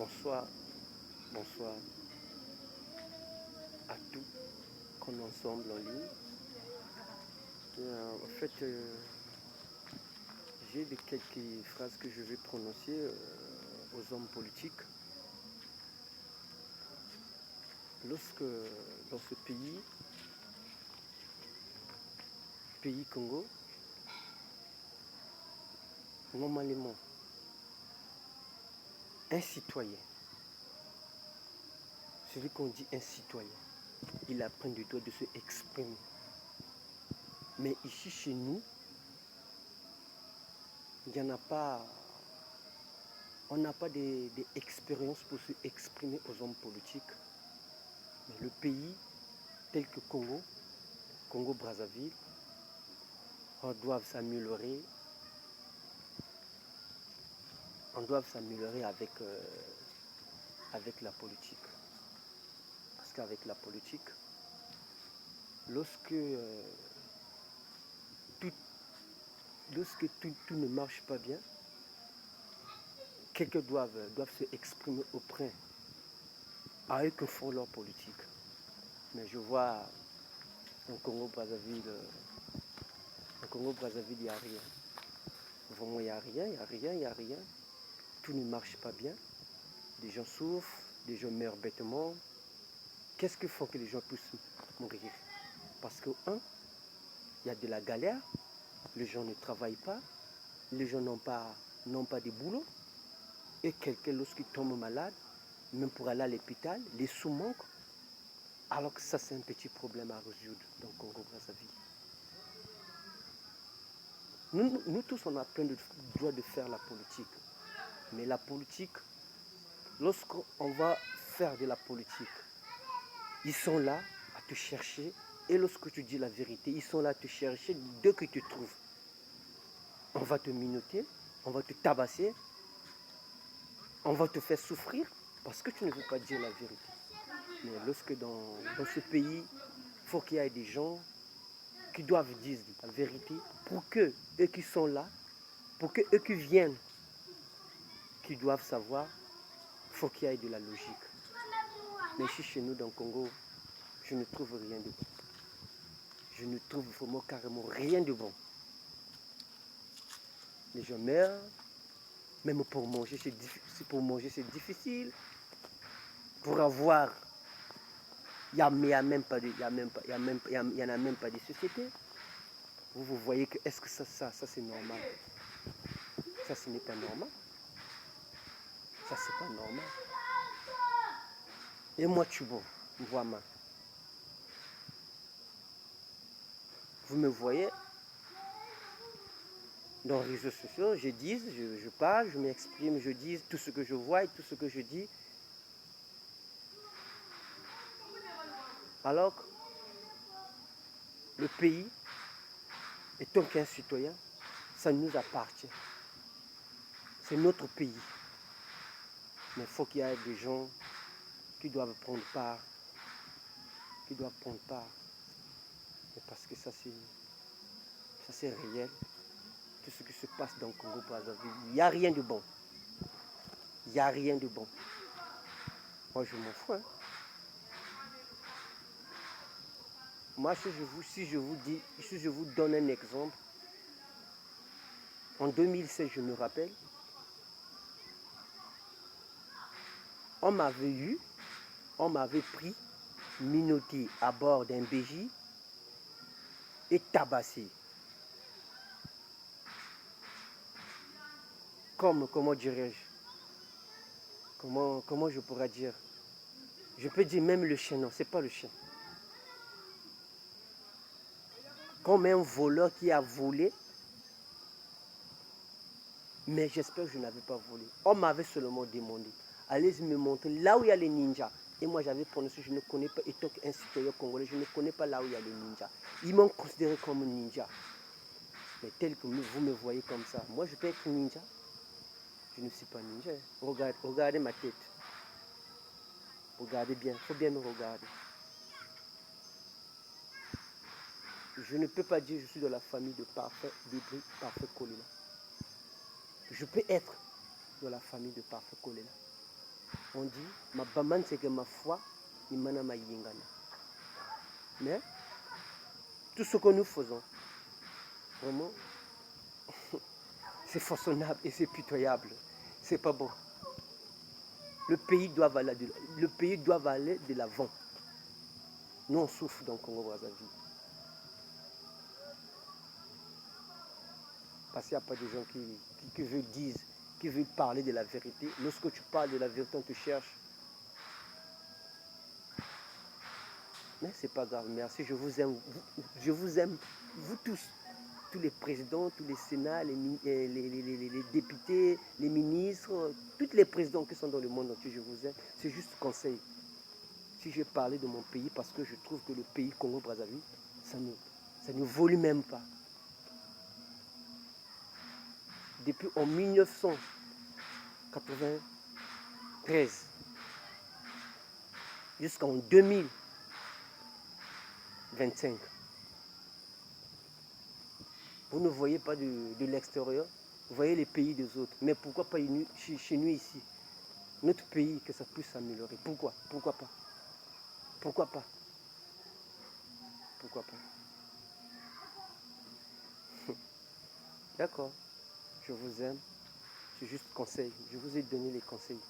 Bonsoir, bonsoir à tous qu'on est ensemble en ligne. En fait, j'ai quelques phrases que je vais prononcer aux hommes politiques. Lorsque dans ce pays Congo, normalement, un citoyen, celui qu'on dit un citoyen, il a plein de droit de se exprimer. Mais ici chez nous, il n'y en a pas, on n'a pas d'expérience pour se exprimer aux hommes politiques. Mais le pays tel que Congo-Brazzaville, on doit s'améliorer. On doit s'améliorer avec la politique. Parce qu'avec la politique, lorsque, tout ne marche pas bien, quelqu'un doivent se exprimer auprès à eux que font leur politique. Mais je vois en Congo-Brazzaville, il n'y a rien. Vraiment, il n'y a rien. Tout ne marche pas bien. Des gens souffrent, des gens meurent bêtement. Qu'est-ce qui fait que les gens puissent mourir? Parce que, il y a de la galère, les gens ne travaillent pas, les gens n'ont pas de boulot. Et quelqu'un, lorsqu'il tombe malade, même pour aller à l'hôpital, les sous manquent. Alors que ça, c'est un petit problème à résoudre dans le Congo-Brazzaville. Nous tous, on a plein de droits de faire la politique. Mais la politique, lorsqu'on va faire de la politique, ils sont là à te chercher. Et lorsque tu dis la vérité, ils sont là à te chercher dès que tu trouves. On va te minoter, on va te tabasser, on va te faire souffrir parce que tu ne veux pas dire la vérité. Mais lorsque dans ce pays, il faut qu'il y ait des gens qui doivent dire la vérité pour que eux qui sont là, pour que eux qui viennent, qui doivent savoir, il faut qu'il y ait de la logique. Mais ici chez nous dans le Congo, je ne trouve rien de bon. Je ne trouve vraiment carrément rien de bon. Les gens meurent, même pour manger c'est difficile. Pour avoir, il n'y en a même pas de société. Vous voyez que est-ce que ça c'est normal? Ça ce n'est pas normal. Ça c'est pas normal. Et moi tu vois, moi. Vous me voyez dans les réseaux sociaux, je parle, je m'exprime, je dis tout ce que je vois et tout ce que je dis. Alors que le pays, étant qu'un citoyen, ça nous appartient. C'est notre pays. Mais il faut qu'il y ait des gens qui doivent prendre part. Mais parce que ça c'est réel. Tout ce qui se passe dans le Congo-Brazzaville, il n'y a rien de bon. Moi, je m'en fous. Moi, si je vous donne un exemple, en 2016, je me rappelle, on m'avait pris, minoté à bord d'un BJ et tabassé. Comment dirais-je? Comment je pourrais dire? Je peux dire même le chien, non, c'est pas le chien. Comme un voleur qui a volé, mais j'espère que je n'avais pas volé. On m'avait seulement demandé, allez me montrer là où il y a les ninjas. Et moi j'avais prononcé, je ne connais pas, étant qu'un citoyen congolais, je ne connais pas là où il y a les ninjas. Ils m'ont considéré comme un ninja. Mais tel que vous me voyez comme ça, moi je peux être ninja. Je ne suis pas ninja. Regardez ma tête. Regardez bien, il faut bien me regarder. Je ne peux pas dire que je suis de la famille de Parfait Kolela. Je peux être de la famille de Parfait Kolela. On dit, ma baman c'est que ma foi, imana ma yingana. Mais tout ce que nous faisons, vraiment, c'est façonnable et c'est pitoyable. C'est pas bon. Le pays doit aller de l'avant. Nous, on souffre dans le Congo-Brazzaville. Parce qu'il n'y a pas de gens qui veulent parler de la vérité. Lorsque tu parles de la vérité, on te cherche. Mais c'est pas grave, merci, je vous aime, vous tous les présidents, tous les sénats, les députés, les ministres, tous les présidents qui sont dans le monde entier, je vous aime. C'est juste conseil. Si je parlais de mon pays, parce que je trouve que le pays Congo-Brazzaville, ça ne vaut même pas. Depuis en 1993 jusqu'en 2025, vous ne voyez pas de l'extérieur, vous voyez les pays des autres. Mais pourquoi pas chez nous ici, notre pays, que ça puisse s'améliorer? Pourquoi pas? Pourquoi pas? D'accord, je vous aime. C'est juste conseil. Je vous ai donné les conseils.